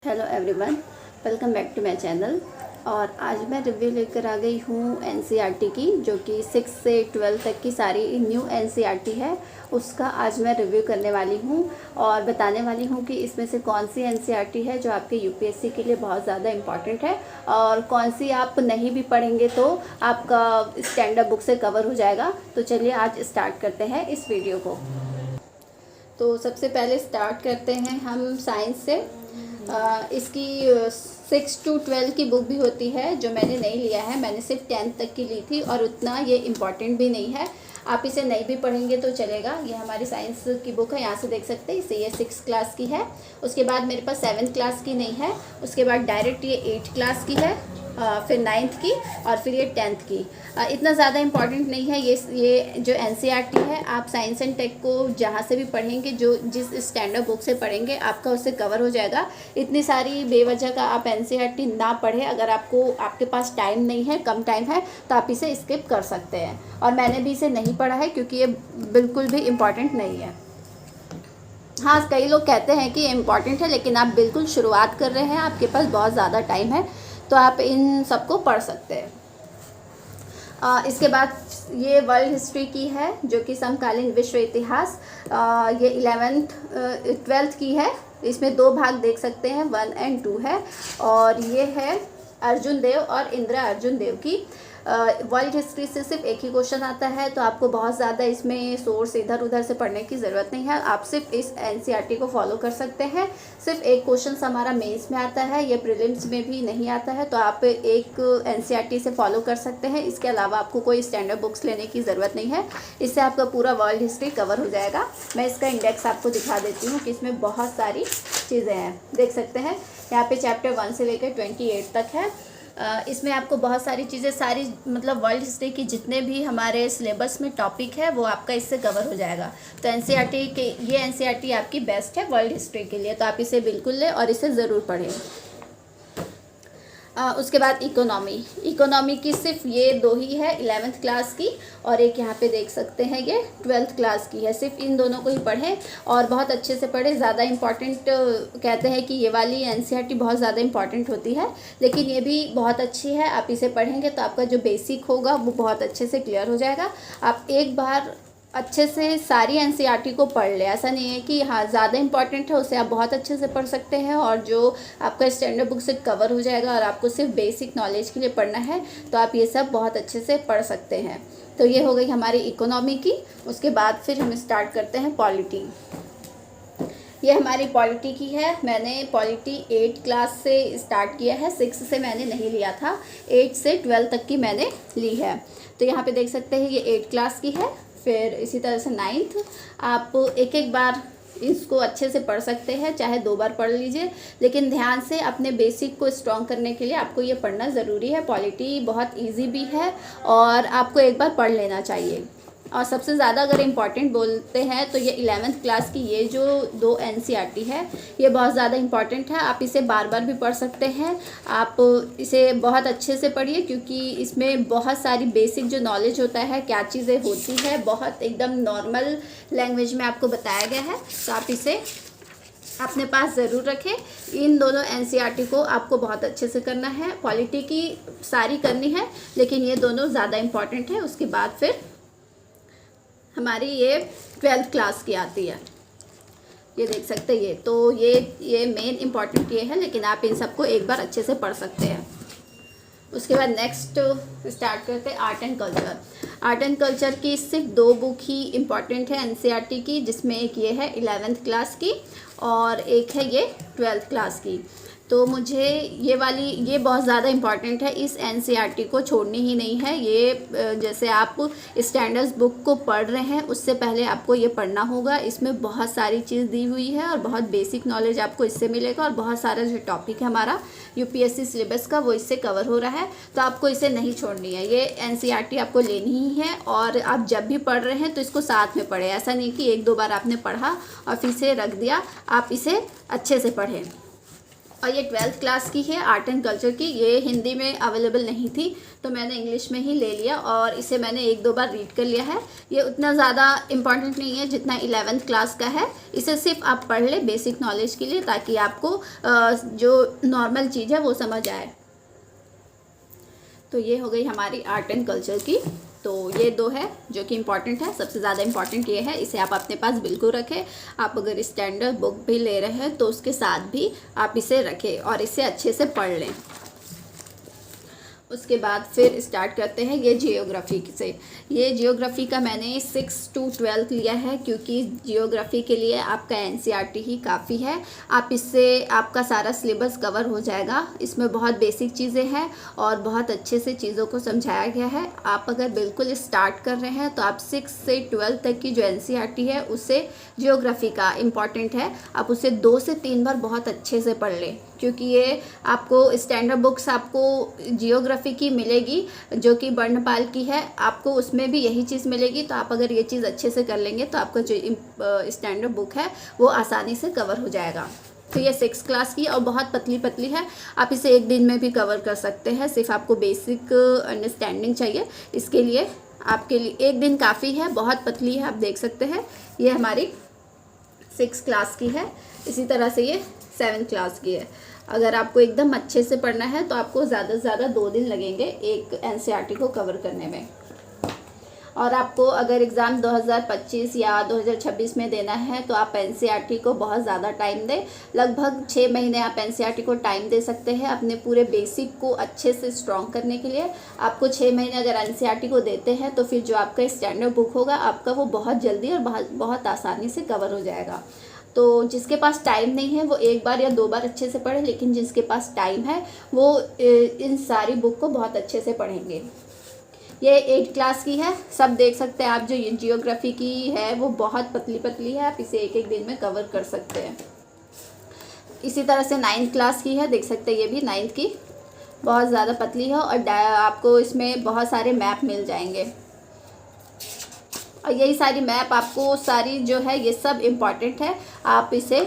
Hello everyone, welcome back to my channel. और आज मैं रिव्यू लेकर आ गई हूँ एनसीईआरटी की, जो कि 6 से 12 तक की सारी न्यू एनसीईआरटी है। उसका आज मैं रिव्यू करने वाली हूँ और बताने वाली हूँ कि इसमें से कौन सी एनसीईआरटी है जो आपके यूपीएससी के लिए बहुत ज़्यादा इम्पॉर्टेंट है और कौन सी आप नहीं भी पढ़ेंगे तो आपका स्टैंडर्ड बुक से कवर हो जाएगा। तो चलिए आज स्टार्ट करते हैं इस वीडियो को। तो सबसे पहले स्टार्ट करते हैं हम साइंस से। इसकी 6 to 12 की बुक भी होती है जो मैंने नहीं लिया है, मैंने सिर्फ 10th तक की ली थी और उतना ये इम्पॉर्टेंट भी नहीं है। आप इसे नहीं भी पढ़ेंगे तो चलेगा। ये हमारी साइंस की बुक है, यहाँ से देख सकते हैं। इसे ये 6 क्लास की है। उसके बाद मेरे पास 7th क्लास की नहीं है। उसके बाद डायरेक्ट ये 8 क्लास की है, फिर 9th की और फिर ये 10th की। इतना ज़्यादा इम्पॉर्टेंट नहीं है ये जो एनसीईआरटी है। आप साइंस एंड टेक को जहाँ से भी पढ़ेंगे, जो जिस स्टैंडर्ड बुक से पढ़ेंगे आपका उससे कवर हो जाएगा। इतनी सारी बेवजह का आप एनसीईआरटी ना पढ़ें। अगर आपके पास टाइम नहीं है, कम टाइम है, तो आप इसे स्किप कर सकते हैं। और मैंने भी इसे नहीं पढ़ा है क्योंकि ये बिल्कुल भी इम्पॉर्टेंट नहीं है। हाँ, कई लोग कहते हैं कि इम्पॉर्टेंट है, लेकिन आप बिल्कुल शुरुआत कर रहे हैं, आपके पास बहुत ज़्यादा टाइम है, तो आप इन सबको पढ़ सकते हैं। इसके बाद ये वर्ल्ड हिस्ट्री की है, जो कि समकालीन विश्व इतिहास। ये 12th की है। इसमें 2 भाग देख सकते हैं, 1 और 2 है। और ये है अर्जुन देव और इंदिरा अर्जुन देव की। वर्ल्ड हिस्ट्री से सिर्फ एक ही क्वेश्चन आता है, तो आपको बहुत ज़्यादा इसमें सोर्स इधर उधर से पढ़ने की ज़रूरत नहीं है। आप सिर्फ इस एनसीईआरटी को फॉलो कर सकते हैं। सिर्फ एक क्वेश्चन हमारा मेंस में आता है, ये प्रीलिम्स में भी नहीं आता है, तो आप एक एनसीईआरटी से फॉलो कर सकते हैं। इसके अलावा आपको कोई स्टैंडर्ड बुक्स लेने की ज़रूरत नहीं है। इससे आपका पूरा वर्ल्ड हिस्ट्री कवर हो जाएगा। मैं इसका इंडेक्स आपको दिखा देती हूँ कि इसमें बहुत सारी चीज़ें हैं, देख सकते हैं। यहाँ पे चैप्टर 1 से लेकर 28 तक है। इसमें आपको बहुत सारी चीज़ें, सारी मतलब वर्ल्ड हिस्ट्री की जितने भी हमारे सिलेबस में टॉपिक है वो आपका इससे कवर हो जाएगा। तो एनसीईआरटी के ये एनसीईआरटी आपकी बेस्ट है वर्ल्ड हिस्ट्री के लिए, तो आप इसे बिल्कुल लें और इसे ज़रूर पढ़ें। उसके बाद इकोनॉमी की सिर्फ ये 2 ही है, 11th क्लास की, और एक यहाँ पे देख सकते हैं ये 12th क्लास की है। सिर्फ इन दोनों को ही पढ़ें और बहुत अच्छे से पढ़ें। ज़्यादा इम्पॉर्टेंट कहते हैं कि ये वाली एनसीईआरटी बहुत ज़्यादा इम्पॉर्टेंट होती है, लेकिन ये भी बहुत अच्छी है। आप इसे पढ़ेंगे तो आपका जो बेसिक होगा वो बहुत अच्छे से क्लियर हो जाएगा। आप एक बार अच्छे से सारी एनसीईआरटी को पढ़ ले। ऐसा नहीं है कि हाँ ज़्यादा इंपॉर्टेंट है उसे आप बहुत अच्छे से पढ़ सकते हैं, और जो आपका स्टैंडर्ड बुक से कवर हो जाएगा और आपको सिर्फ बेसिक नॉलेज के लिए पढ़ना है तो आप ये सब बहुत अच्छे से पढ़ सकते हैं। तो ये हो गई हमारी इकोनॉमी की। उसके बाद फिर हम स्टार्ट करते हैं पॉलिटी। ये हमारी पॉलिटी की है। मैंने पॉलिटी 8 क्लास से स्टार्ट किया है, 6 से मैंने नहीं लिया था, 8 से 12 तक की मैंने ली है। तो यहाँ पे देख सकते हैं ये 8 क्लास की है। फिर इसी तरह से 9th। आप एक एक बार इसको अच्छे से पढ़ सकते हैं, चाहे 2 बार पढ़ लीजिए, लेकिन ध्यान से अपने बेसिक को स्ट्रॉन्ग करने के लिए आपको ये पढ़ना ज़रूरी है। पॉलिटी बहुत इजी भी है और आपको एक बार पढ़ लेना चाहिए। और सबसे ज़्यादा अगर इम्पॉर्टेंट बोलते हैं तो ये 11th क्लास की ये जो 2 एनसीईआरटी है ये बहुत ज़्यादा इम्पॉर्टेंट है। आप इसे बार बार भी पढ़ सकते हैं। आप इसे बहुत अच्छे से पढ़िए, क्योंकि इसमें बहुत सारी बेसिक जो नॉलेज होता है, क्या चीज़ें होती है, बहुत एकदम नॉर्मल लैंग्वेज में आपको बताया गया है। तो आप इसे अपने पास ज़रूर रखें। इन दोनों एनसीईआरटी को आपको बहुत अच्छे से करना है। पॉलिटी की सारी करनी है, लेकिन ये दोनों ज़्यादा इम्पॉर्टेंट है। उसके बाद फिर हमारी ये 12th क्लास की आती है, ये देख सकते हैं। तो ये मेन इम्पॉर्टेंट ये है, लेकिन आप इन सबको एक बार अच्छे से पढ़ सकते हैं। उसके बाद नेक्स्ट स्टार्ट करते हैं art and culture. Art and culture की सिर्फ 2 बुक ही इम्पॉर्टेंट है एनसीईआरटी की, जिसमें एक ये है 11th क्लास की और एक है ये 12th क्लास की। तो मुझे ये बहुत ज़्यादा इम्पॉर्टेंट है, इस एनसीईआरटी को छोड़नी ही नहीं है। ये जैसे आप स्टैंडर्ड्स बुक को पढ़ रहे हैं उससे पहले आपको ये पढ़ना होगा। इसमें बहुत सारी चीज़ दी हुई है और बहुत बेसिक नॉलेज आपको इससे मिलेगा, और बहुत सारा जो टॉपिक है हमारा यूपीएससी सिलेबस का वो इससे कवर हो रहा है। तो आपको इसे नहीं छोड़नी है, ये एनसीईआरटी आपको लेनी ही है। और आप जब भी पढ़ रहे हैं तो इसको साथ में पढ़ें। ऐसा नहीं कि 1-2 बार आपने पढ़ा और फिर से रख दिया, आप इसे अच्छे से पढ़ें। और ये 12th क्लास की है, आर्ट एंड कल्चर की। ये हिंदी में अवेलेबल नहीं थी तो मैंने इंग्लिश में ही ले लिया और इसे मैंने 1-2 बार रीड कर लिया है। ये उतना ज़्यादा इम्पॉर्टेंट नहीं है जितना 11th क्लास का है। इसे सिर्फ आप पढ़ लें बेसिक नॉलेज के लिए, ताकि आपको जो नॉर्मल चीज़ है वो समझ आए। तो ये हो गई हमारी आर्ट एंड कल्चर की। तो ये 2 है जो कि इम्पॉर्टेंट है। सबसे ज़्यादा इम्पॉर्टेंट ये है, इसे आप अपने पास बिल्कुल रखें। आप अगर स्टैंडर्ड बुक भी ले रहे हैं तो उसके साथ भी आप इसे रखें और इसे अच्छे से पढ़ लें। उसके बाद फिर स्टार्ट करते हैं ये जियोग्राफी से। ये जियोग्राफी का मैंने 6 to 12 लिया है, क्योंकि जियोग्राफी के लिए आपका एनसीईआरटी ही काफ़ी है। आप इससे आपका सारा सिलेबस कवर हो जाएगा। इसमें बहुत बेसिक चीज़ें हैं और बहुत अच्छे से चीज़ों को समझाया गया है। आप अगर बिल्कुल स्टार्ट कर रहे हैं तो आप 6 से 12 तक की जो एनसीईआरटी है उससे जियोग्राफी का इम्पॉर्टेंट है, आप उसे 2 से 3 बार बहुत अच्छे से पढ़ लें, क्योंकि ये आपको स्टैंडर्ड बुक्स आपको जियोग्राफी की मिलेगी जो कि वर्णपाल की है, आपको उसमें भी यही चीज़ मिलेगी। तो आप अगर ये चीज़ अच्छे से कर लेंगे तो आपका जो स्टैंडर्ड बुक है वो आसानी से कवर हो जाएगा। तो ये 6 क्लास की और बहुत पतली पतली है, आप इसे एक दिन में भी कवर कर सकते हैं। सिर्फ आपको बेसिक अंडरस्टैंडिंग चाहिए, इसके लिए आपके लिए एक दिन काफ़ी है। बहुत पतली है, आप देख सकते हैं। ये हमारी 6 क्लास की है। इसी तरह से ये 7 क्लास की है। अगर आपको एकदम अच्छे से पढ़ना है तो आपको ज़्यादा से ज़्यादा 2 दिन लगेंगे एक एनसीईआरटी को कवर करने में। और आपको अगर एग्ज़ाम 2025 या 2026 में देना है तो आप एनसीईआरटी को बहुत ज़्यादा टाइम दें। लगभग 6 महीने आप एनसीईआरटी को टाइम दे सकते हैं अपने पूरे बेसिक को अच्छे से स्ट्रॉन्ग करने के लिए। आपको 6 महीने अगर एनसीईआरटी को देते हैं तो फिर जो आपका स्टैंडर्ड बुक होगा आपका वो बहुत जल्दी और बहुत आसानी से कवर हो जाएगा। तो जिसके पास टाइम नहीं है वो 1 बार या 2 बार अच्छे से पढ़े, लेकिन जिसके पास टाइम है वो इन सारी बुक को बहुत अच्छे से पढ़ेंगे। ये 8 क्लास की है। सब देख सकते हैं आप, जो ये जियोग्राफी की है वो बहुत पतली पतली है, आप इसे एक दिन में कवर कर सकते हैं। इसी तरह से 9th क्लास की है, देख सकते हैं ये भी 9th की बहुत ज़्यादा पतली है और आपको इसमें बहुत सारे मैप मिल जाएंगे। और यही सारी मैप आपको सारी जो है ये सब इम्पॉर्टेंट है, आप इसे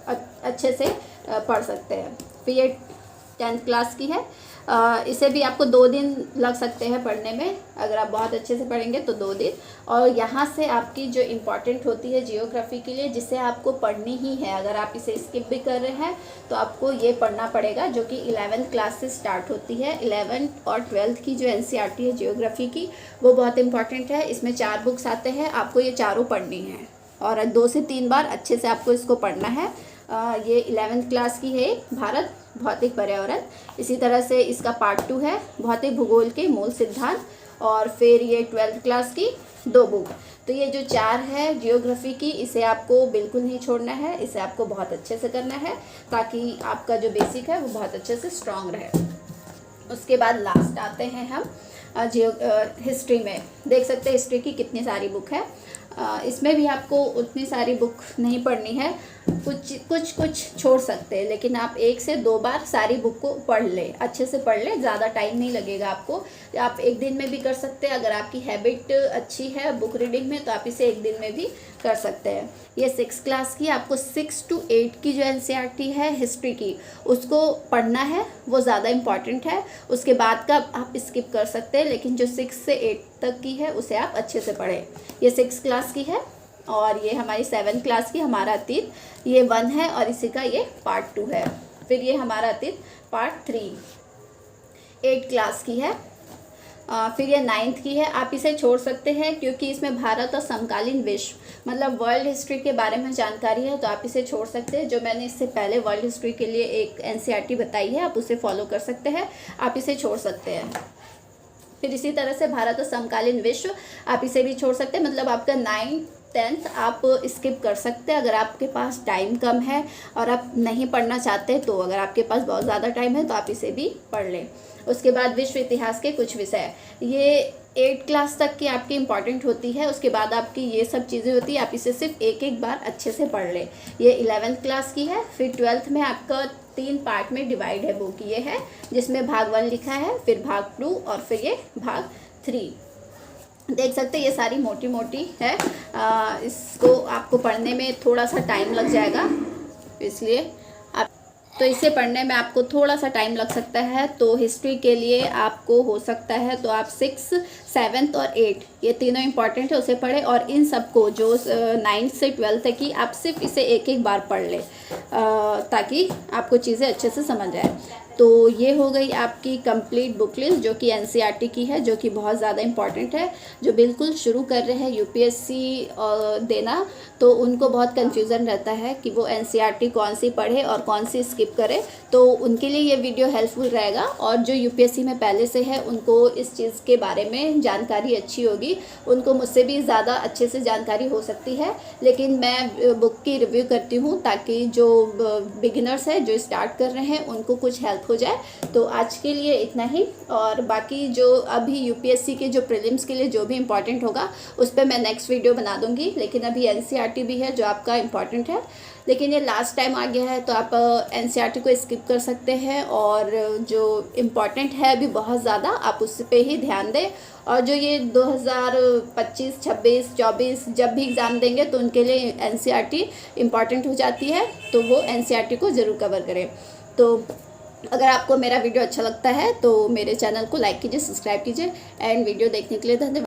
अच्छे से पढ़ सकते हैं। फिर ये 10th क्लास की है। इसे भी आपको 2 दिन लग सकते हैं पढ़ने में, अगर आप बहुत अच्छे से पढ़ेंगे तो 2 दिन। और यहाँ से आपकी जो इम्पॉर्टेंट होती है जियोग्राफी के लिए, जिसे आपको पढ़नी ही है, अगर आप इसे स्किप भी कर रहे हैं तो आपको ये पढ़ना पड़ेगा, जो कि 11th क्लास से स्टार्ट होती है। 11th और 12th की जो एनसीईआरटी है जियोग्राफी की वो बहुत इंपॉर्टेंट है। इसमें 4 बुक्स आते हैं, आपको ये चारों पढ़नी है और 2 से 3 बार अच्छे से आपको इसको पढ़ना है। ये 11th क्लास की है, भारत भौतिक पर्यावरण। इसी तरह से इसका पार्ट 2 है, भौतिक भूगोल के मूल सिद्धांत। और फिर ये 12th क्लास की 2 बुक। तो ये जो 4 है जियोग्राफी की, इसे आपको बिल्कुल नहीं छोड़ना है, इसे आपको बहुत अच्छे से करना है ताकि आपका जो बेसिक है वो बहुत अच्छे से स्ट्रांग रहे। उसके बाद लास्ट आते हैं हम हिस्ट्री में। देख सकते हैं हिस्ट्री की कितनी सारी बुक है। इसमें भी आपको उतनी सारी बुक नहीं पढ़नी है, कुछ छोड़ सकते हैं, लेकिन आप 1 से 2 बार सारी बुक को पढ़ लें, अच्छे से पढ़ लें। ज़्यादा टाइम नहीं लगेगा आपको, आप एक दिन में भी कर सकते हैं। अगर आपकी हैबिट अच्छी है बुक रीडिंग में तो आप इसे एक दिन में भी कर सकते हैं। ये 6 क्लास की, आपको 6 to 8 की जो एनसीईआरटी है हिस्ट्री की उसको पढ़ना है, वो ज़्यादा इम्पॉर्टेंट है। उसके बाद का आप स्किप कर सकते हैं, लेकिन जो 6 से 8 तक की है उसे आप अच्छे से पढ़ें। ये 6 क्लास की है और ये हमारी 7 क्लास की, हमारा अतीत ये 1 है और इसी का ये पार्ट 2 है। फिर ये हमारा अतीत पार्ट 3 8 क्लास की है। फिर ये 9th की है। आप इसे छोड़ सकते हैं क्योंकि इसमें भारत और समकालीन विश्व मतलब वर्ल्ड हिस्ट्री के बारे में जानकारी है, तो आप इसे छोड़ सकते हैं। जो मैंने इससे पहले वर्ल्ड हिस्ट्री के लिए एक एनसीईआरटी बताई है, आप उसे फॉलो कर सकते हैं, आप इसे छोड़ सकते हैं। फिर इसी तरह से भारत और समकालीन विश्व, आप इसे भी छोड़ सकते हैं। मतलब आपका 9th 10th आप स्किप कर सकते हैं अगर आपके पास टाइम कम है और आप नहीं पढ़ना चाहते। तो अगर आपके पास बहुत ज़्यादा टाइम है तो आप इसे भी पढ़ लें। उसके बाद विश्व इतिहास के कुछ विषय, ये 8 क्लास तक की आपकी इम्पॉर्टेंट होती है। उसके बाद आपकी ये सब चीज़ें होती है, आप इसे सिर्फ एक बार अच्छे से पढ़ लें। ये 11th क्लास की है। फिर 12th में आपका 3 पार्ट में डिवाइड है बुक, ये है जिसमें भाग 1 लिखा है, फिर भाग 2 और फिर ये भाग 3। देख सकते हैं ये सारी मोटी मोटी है। इसको आपको पढ़ने में थोड़ा सा टाइम लग जाएगा, इसलिए आप तो इसे पढ़ने में आपको थोड़ा सा टाइम लग सकता है। तो हिस्ट्री के लिए आपको हो सकता है तो आप 6, 7 और 8 ये तीनों इंपॉर्टेंट है, उसे पढ़ें। और इन सबको जो 9th से 12th तक की आप सिर्फ इसे एक एक बार पढ़ लें ताकि आपको चीज़ें अच्छे से समझ आए। तो ये हो गई आपकी कंप्लीट बुक लिस्ट जो कि एनसीईआरटी की है, जो कि बहुत ज़्यादा इम्पॉर्टेंट है। जो बिल्कुल शुरू कर रहे हैं यूपीएससी देना, तो उनको बहुत कन्फ्यूज़न रहता है कि वो एनसीईआरटी कौन सी पढ़े और कौन सी स्किप करे। तो उनके लिए ये वीडियो हेल्पफुल रहेगा। और जो यूपीएससी में पहले से है उनको इस चीज़ के बारे में जानकारी अच्छी होगी, उनको मुझसे भी ज़्यादा अच्छे से जानकारी हो सकती है। लेकिन मैं बुक की रिव्यू करती हूँ ताकि जो बिगिनर्स है, जो स्टार्ट कर रहे हैं, उनको कुछ हेल्प हो जाए। तो आज के लिए इतना ही। और बाकी जो अभी यूपीएससी के जो प्रीलिम्स के लिए जो भी इम्पोर्टेंट होगा उस पर मैं नेक्स्ट वीडियो बना दूंगी। लेकिन अभी एनसीईआरटी भी है जो आपका इम्पॉर्टेंट है, लेकिन ये लास्ट टाइम आ गया है तो आप एनसीईआरटी को स्किप कर सकते हैं। और जो इम्पॉर्टेंट है अभी बहुत ज़्यादा, आप उस पर ही ध्यान दें। और जो ये 2025, 26, 24 जब भी एग्ज़ाम देंगे तो उनके लिए एनसीईआरटी इम्पॉर्टेंट हो जाती है, तो वो एनसीईआरटी को ज़रूर कवर करें। तो अगर आपको मेरा वीडियो अच्छा लगता है तो मेरे चैनल को लाइक कीजिए, सब्सक्राइब कीजिए। एंड वीडियो देखने के लिए धन्यवाद।